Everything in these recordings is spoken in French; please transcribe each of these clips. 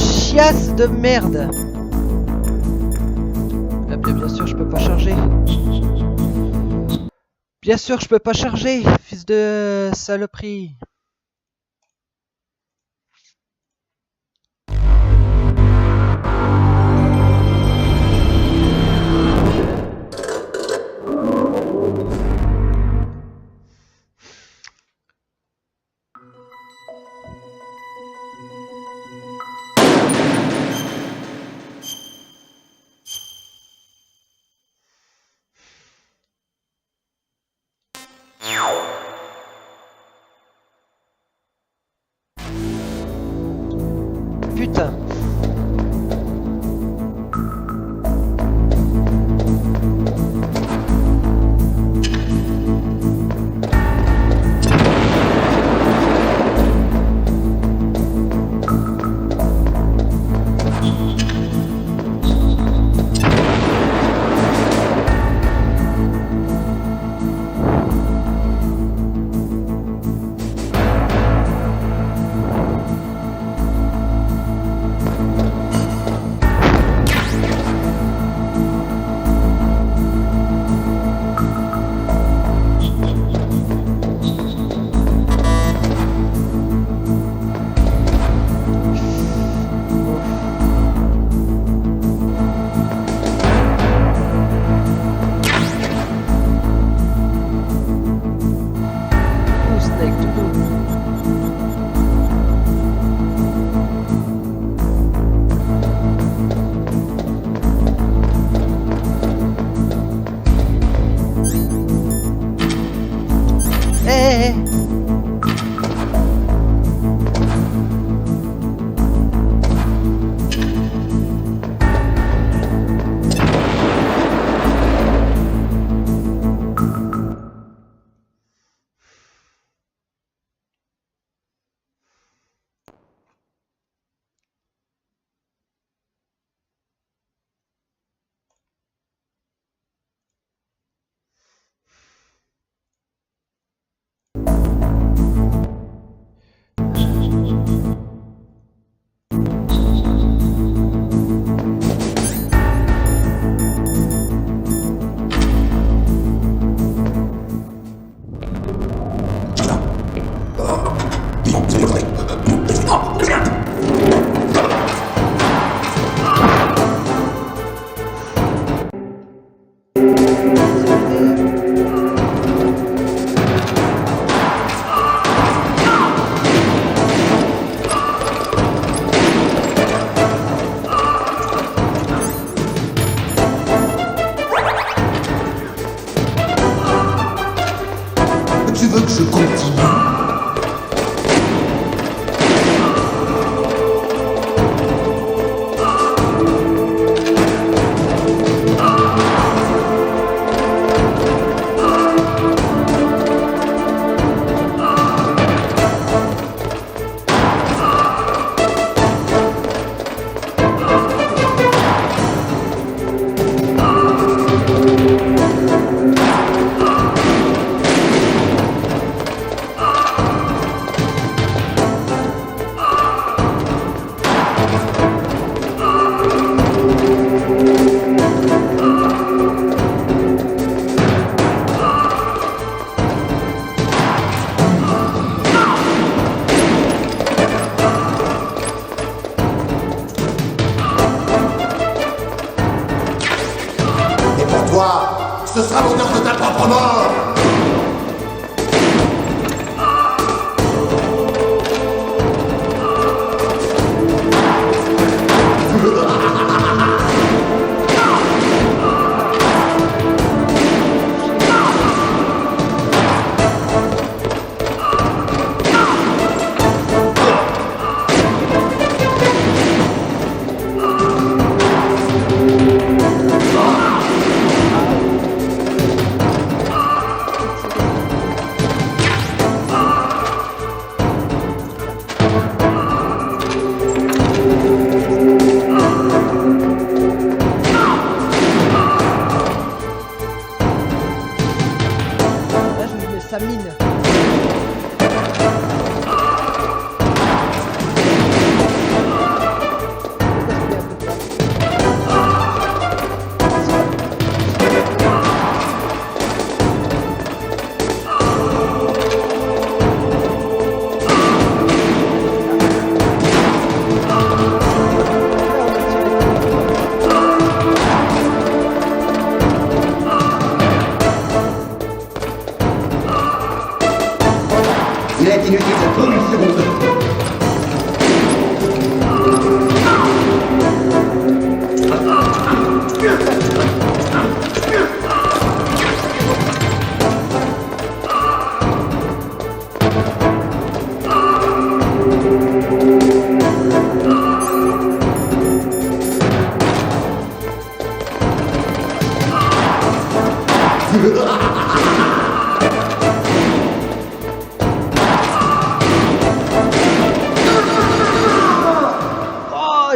chiasse de merde. Ah, bien sûr, je peux pas charger. Bien sûr, je peux pas charger, fils de saloperie. Putain. Tu veux que je continue? Ce sera l'honneur de ta propre mort!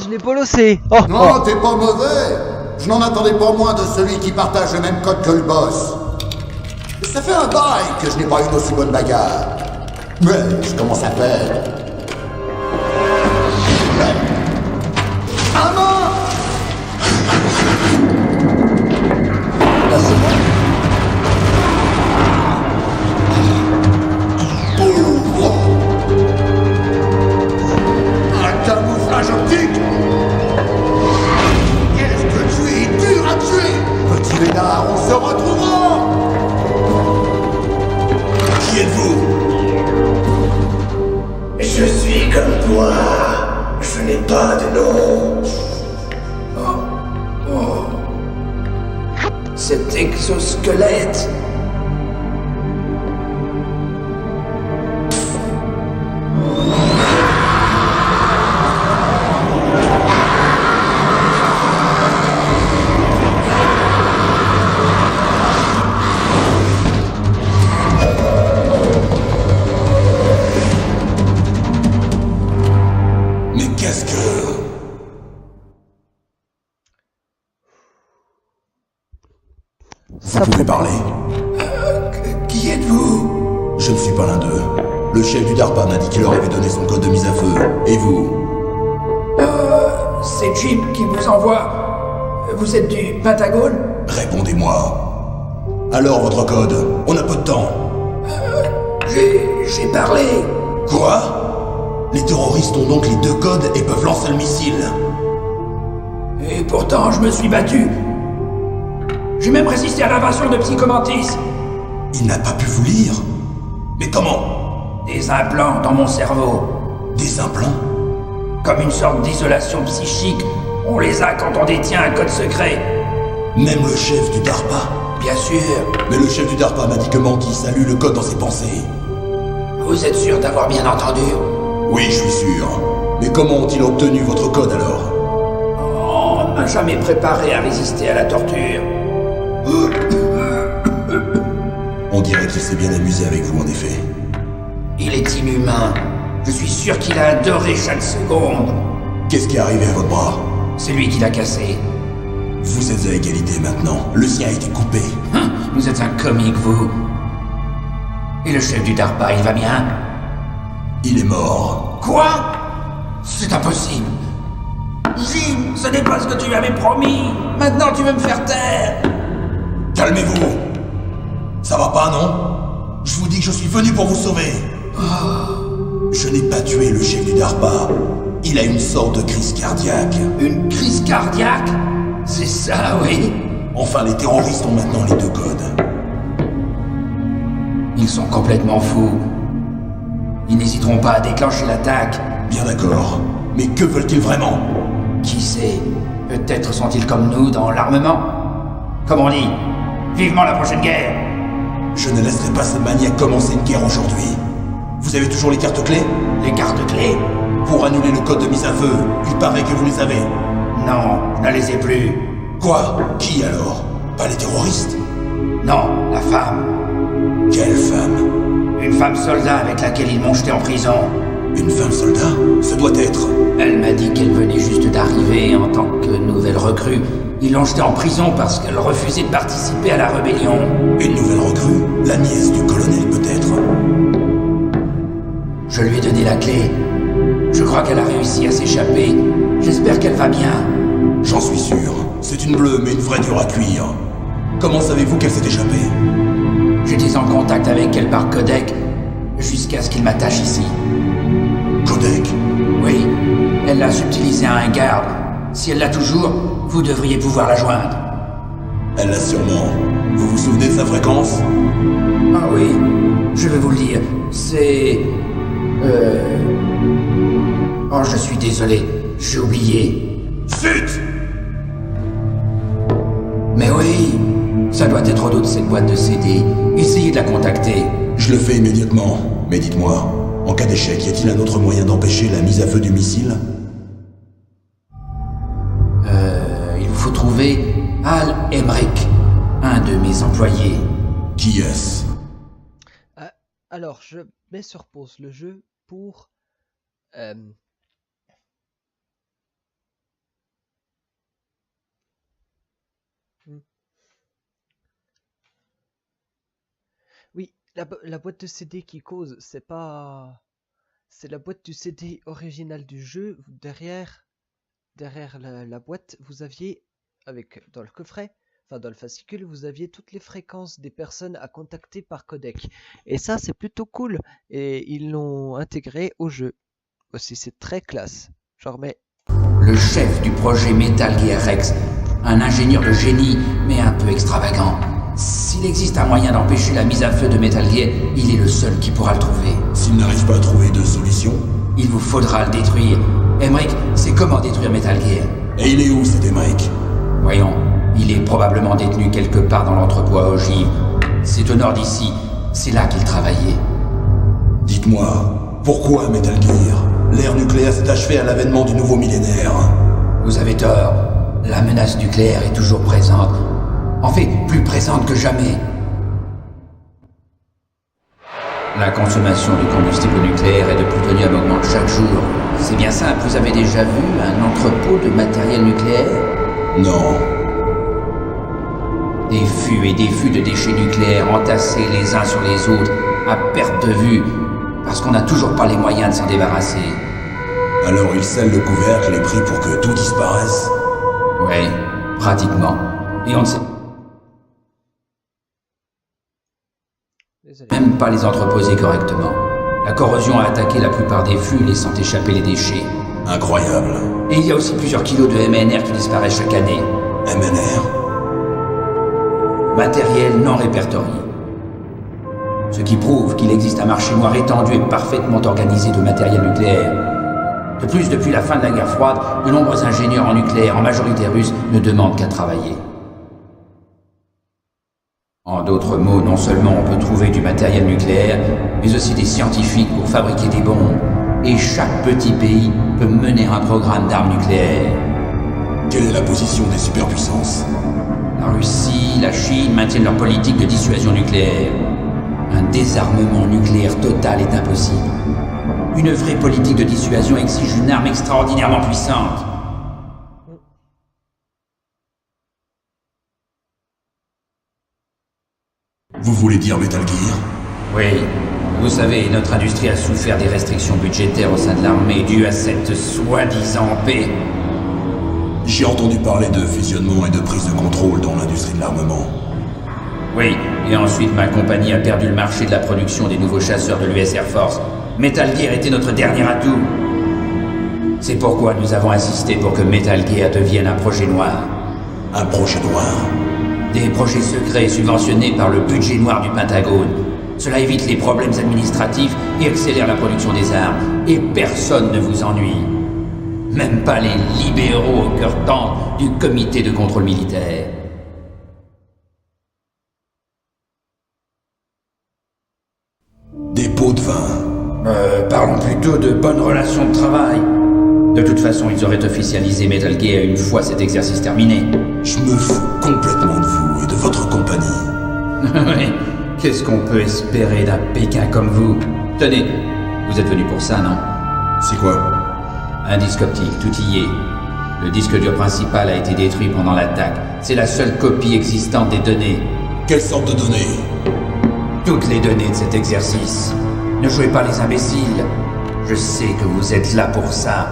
je l'ai bolossé. Oh, Non, oh. t'es pas mauvais. Je n'en attendais pas moins de celui qui partage le même code que le boss. Ça fait un bail que je n'ai pas eu une aussi bonne bagarre. Mais je commence à perdre. Ah non! Là, c'est bon. Un camouflage optique! Qu'est-ce que tu es dur à tuer! Petit Lénard, on se retrouvera! Qui êtes-vous? Je suis comme toi. Je n'ai pas de nom. Cet exosquelette. Mais qu'est-ce que... Ça Vous pouvez promet. parler? Qui êtes-vous? Je ne suis pas l'un d'eux. Le chef du DARPA m'a dit qu'il leur avait donné son code de mise à feu. Et vous? C'est Jim qui vous envoie. Vous êtes du Pentagone? Répondez-moi. Alors, votre code? On a peu de temps. J'ai parlé. Quoi? Les terroristes ont donc les deux codes et peuvent lancer le missile. Et pourtant, je me suis battu. J'ai même résisté à l'invasion de Psychomantis. Il n'a pas pu vous lire? Mais comment? Des implants dans mon cerveau. Des implants? Comme une sorte d'isolation psychique. On les a quand on détient un code secret. Même le chef du DARPA? Bien sûr. Mais le chef du DARPA m'a dit que Mantis a lu le code dans ses pensées. Vous êtes sûr d'avoir bien entendu? Oui, je suis sûr. Mais comment ont-ils obtenu votre code alors? On m'a jamais préparé à résister à la torture. On dirait qu'il s'est bien amusé avec vous en effet. Il est inhumain. Je suis sûr qu'il a adoré chaque seconde. Qu'est-ce qui est arrivé à votre bras? C'est lui qui l'a cassé. Vous êtes à égalité maintenant. Le sien a été coupé. Vous êtes un comique, vous. Et le chef du DARPA, il va bien? Il est mort. Quoi? C'est impossible. Jim, ce n'est pas ce que tu m'avais promis. Maintenant, tu veux me faire taire. Calmez-vous. Ça va pas, non? Je vous dis que je suis venu pour vous sauver. Je n'ai pas tué le chef du DARPA. Il a une sorte de crise cardiaque. Une crise cardiaque? C'est ça, oui. Enfin, les terroristes ont maintenant les deux codes. Ils sont complètement fous. Ils n'hésiteront pas à déclencher l'attaque. Bien d'accord. Mais que veulent-ils vraiment? Qui sait? Peut-être sont-ils comme nous dans l'armement? Comme on dit, vivement la prochaine guerre. Je ne laisserai pas ce maniaque commencer une guerre aujourd'hui. Vous avez toujours les cartes clés? Les cartes clés? Pour annuler le code de mise à feu, il paraît que vous les avez. Non, je ne les ai plus. Quoi? Qui alors? Pas les terroristes? Non, la femme. Quelle femme? Une femme soldat avec laquelle ils m'ont jeté en prison. Une femme soldat? Ce doit être... Elle m'a dit qu'elle venait juste d'arriver en tant que nouvelle recrue. Ils l'ont jetée en prison parce qu'elle refusait de participer à la rébellion. Une nouvelle recrue? La nièce du colonel peut-être? Je lui ai donné la clé. Je crois qu'elle a réussi à s'échapper. J'espère qu'elle va bien. J'en suis sûr. C'est une bleue, mais une vraie dure à cuire. Comment savez-vous qu'elle s'est échappée? J'étais en contact avec elle par codec, jusqu'à ce qu'il m'attache ici. Codec? Oui, elle l'a subtilisé à un garde. Si elle l'a toujours, vous devriez pouvoir la joindre. Elle l'a sûrement. Vous vous souvenez de sa fréquence? Ah oui, je vais vous le dire. C'est... Oh, je suis désolé. J'ai oublié. Zut! Mais oui, ça doit être au dos de cette boîte de CD. Essayez de la contacter. Je le fais immédiatement. Mais dites-moi, en cas d'échec, y a-t-il un autre moyen d'empêcher la mise à feu du missile? Il vous faut trouver Al Emmerich, un de mes employés. Qui est-ce? Alors, je mets sur pause le jeu pour Oui, la boîte de CD qui cause, c'est pas... C'est la boîte du CD original du jeu. Derrière la boîte, vous aviez, dans le coffret, enfin dans le fascicule, vous aviez toutes les fréquences des personnes à contacter par codec. Et ça, c'est plutôt cool. Et ils l'ont intégré au jeu. Aussi, c'est très classe. J'en remets. Le chef du projet Metal Gear Rex, un ingénieur de génie, mais un peu extravagant. S'il existe un moyen d'empêcher la mise à feu de Metal Gear, il est le seul qui pourra le trouver. S'il n'arrive pas à trouver de solution, il vous faudra le détruire. Emmerich, c'est comment détruire Metal Gear? et il est où cet Emmerich? Voyons, il est probablement détenu quelque part dans l'entrepôt à ogive. C'est au nord d'ici, c'est là qu'il travaillait. Dites-moi, pourquoi Metal Gear? L'ère nucléaire s'est achevée à l'avènement du nouveau millénaire. Vous avez tort, la menace nucléaire est toujours présente. En fait, plus présente que jamais. La consommation de combustible nucléaire et de plutonium augmente chaque jour. C'est bien simple, vous avez déjà vu un entrepôt de matériel nucléaire? Non. Des fûts et des fûts de déchets nucléaires entassés les uns sur les autres, à perte de vue, parce qu'on n'a toujours pas les moyens de s'en débarrasser. Alors il scelle le couvercle et prie pour que tout disparaisse? Ouais, pratiquement. Et on ne sait Désolé. même pas les entreposer correctement. La corrosion a attaqué la plupart des fûts, laissant échapper les déchets. Incroyable. Et il y a aussi plusieurs kilos de MNR qui disparaissent chaque année. MNR? Matériel non répertorié. Ce qui prouve qu'il existe un marché noir étendu et parfaitement organisé de matériel nucléaire. De plus, depuis la fin de la guerre froide, de nombreux ingénieurs en nucléaire, en majorité russes, ne demandent qu'à travailler. En d'autres mots, non seulement on peut trouver du matériel nucléaire, mais aussi des scientifiques pour fabriquer des bombes. Et chaque petit pays peut mener un programme d'armes nucléaires. Quelle est la position des superpuissances? La Russie, la Chine maintiennent leur politique de dissuasion nucléaire. Un désarmement nucléaire total est impossible. Une vraie politique de dissuasion exige une arme extraordinairement puissante. Vous voulez dire Metal Gear? Oui, vous savez, notre industrie a souffert des restrictions budgétaires au sein de l'armée dues à cette soi-disant paix. J'ai entendu parler de fusionnement et de prise de contrôle dans l'industrie de l'armement. Oui, et ensuite ma compagnie a perdu le marché de la production des nouveaux chasseurs de l'US Air Force. Metal Gear était notre dernier atout. C'est pourquoi nous avons insisté pour que Metal Gear devienne un projet noir. Un projet noir? Des projets secrets subventionnés par le budget noir du Pentagone. Cela évite les problèmes administratifs et accélère la production des armes. Et personne ne vous ennuie. Même pas les libéraux au cœur tendre du comité de contrôle militaire. Des pots de vin? Parlons plutôt de bonnes relations de travail. De toute façon, ils auraient officialisé Metal Gear une fois cet exercice terminé. Je me fous complètement de vous et de votre compagnie. Oui, qu'est-ce qu'on peut espérer d'un Pékin comme vous? Tenez, vous êtes venu pour ça, non? C'est quoi? Un disque optique, tout y est. Le disque dur principal a été détruit pendant l'attaque. C'est la seule copie existante des données. Quelle sorte de données? Toutes les données de cet exercice. Ne jouez pas les imbéciles. Je sais que vous êtes là pour ça.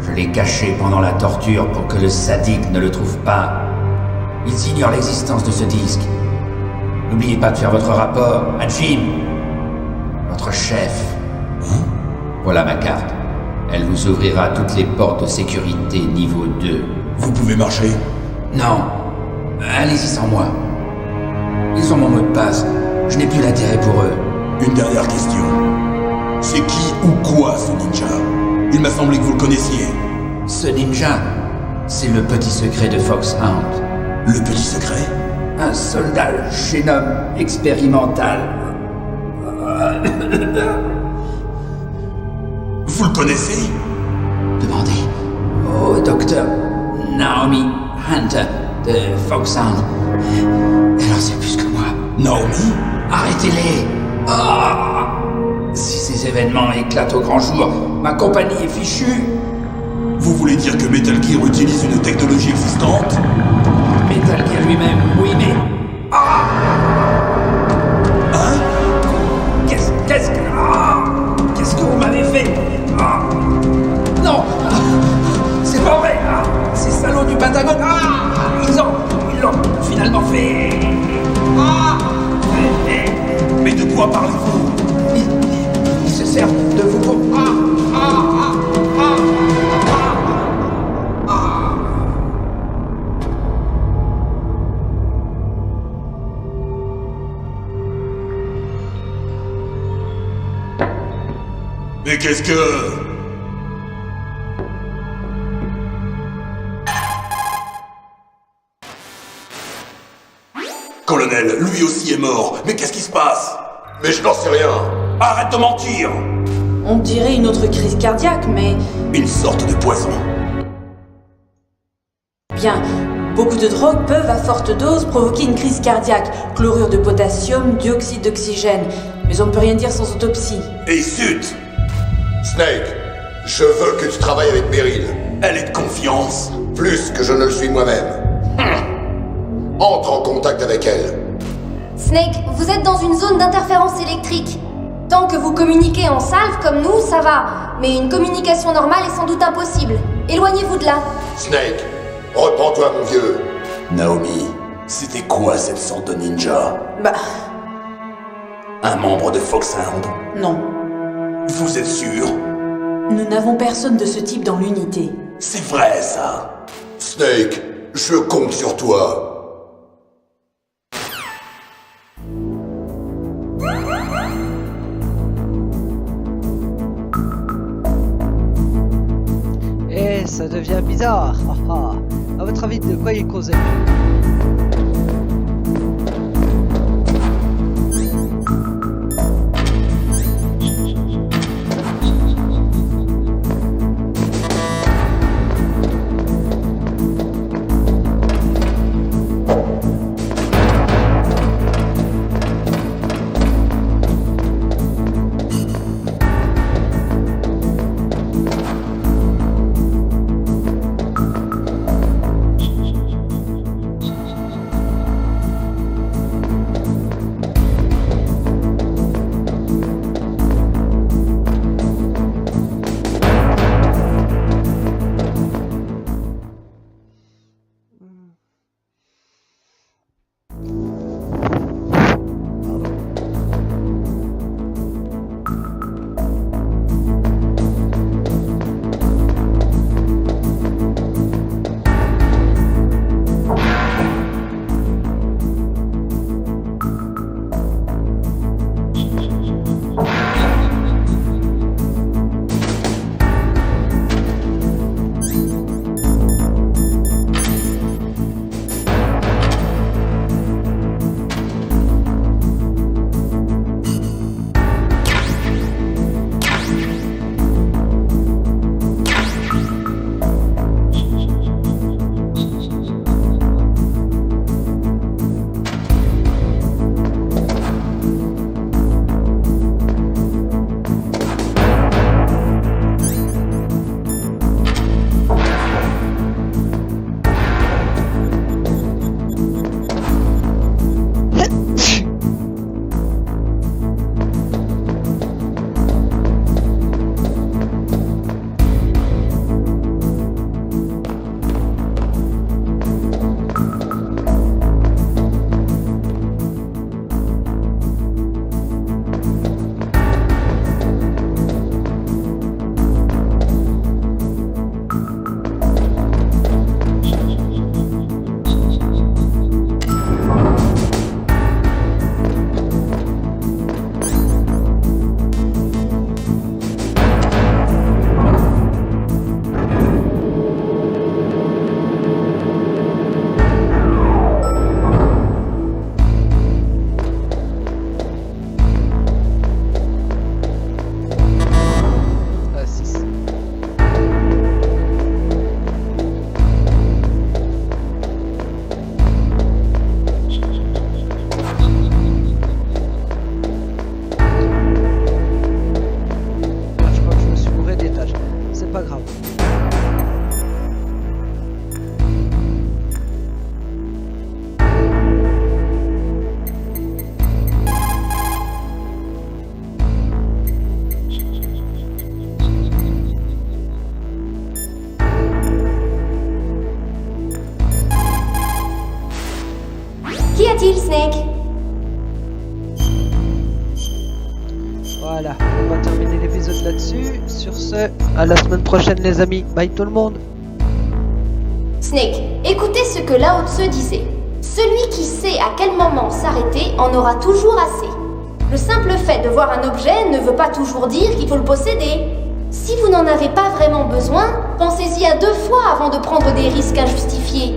Je l'ai caché pendant la torture pour que le sadique ne le trouve pas. Ils ignorent l'existence de ce disque. N'oubliez pas de faire votre rapport à Jim, votre chef. Hein? Voilà ma carte. Elle vous ouvrira toutes les portes de sécurité niveau 2. Vous pouvez marcher? Non. Allez-y sans moi. Ils ont mon mot de passe. Je n'ai plus d'intérêt pour eux. Une dernière question. C'est qui ou quoi ce ninja? Il m'a semblé que vous le connaissiez. Ce ninja, c'est le petit secret de Foxhound. Le petit secret? Un soldat génome expérimental. Vous le connaissez? Demandez au docteur Naomi Hunter de Foxhound. Elle en sait plus que moi. Naomi? Arrêtez-les! Ah! Si ces événements éclatent au grand jour, ma compagnie est fichue. Vous voulez dire que Metal Gear utilise une technologie existante? Metal Gear lui-même, oui, mais... Ah! Ah! Qu'est-ce que vous m'avez fait? Ah. Non! C'est pas vrai! Ah. Ces salauds du Pentagone! Ah. Ils l'ont finalement fait! Ah. Mais de quoi parlez-vous? Ils se servent de vous pour... Mais qu'est-ce que... Colonel, lui aussi est mort. Mais qu'est-ce qui se passe? Mais je n'en sais rien. Arrête de mentir! On dirait une autre crise cardiaque, mais... Une sorte de poison. Bien, beaucoup de drogues peuvent à forte dose provoquer une crise cardiaque. Chlorure de potassium, dioxyde d'oxygène. Mais on ne peut rien dire sans autopsie. Et zut! Snake, je veux que tu travailles avec Beryl. Elle est de confiance. Plus que je ne le suis moi-même. Entre en contact avec elle. Snake, vous êtes dans une zone d'interférence électrique. Tant que vous communiquez en salve comme nous, ça va. Mais une communication normale est sans doute impossible. Éloignez-vous de là. Snake, reprends-toi mon vieux. Naomi, c'était quoi cette sorte de ninja? Bah... Un membre de Foxhound? non. Vous êtes sûr? Nous n'avons personne de ce type dans l'unité. C'est vrai, ça. Snake, je compte sur toi. Eh, ça devient bizarre. À votre avis, de quoi il causait? ce, à la semaine prochaine les amis. Bye tout le monde. Snake, écoutez ce que Lao Tse disait. Celui qui sait à quel moment s'arrêter en aura toujours assez. Le simple fait de voir un objet ne veut pas toujours dire qu'il faut le posséder. Si vous n'en avez pas vraiment besoin, pensez-y à 2 fois avant de prendre des risques injustifiés.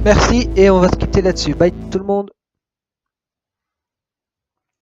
Merci et on va se quitter là-dessus. Bye tout le monde.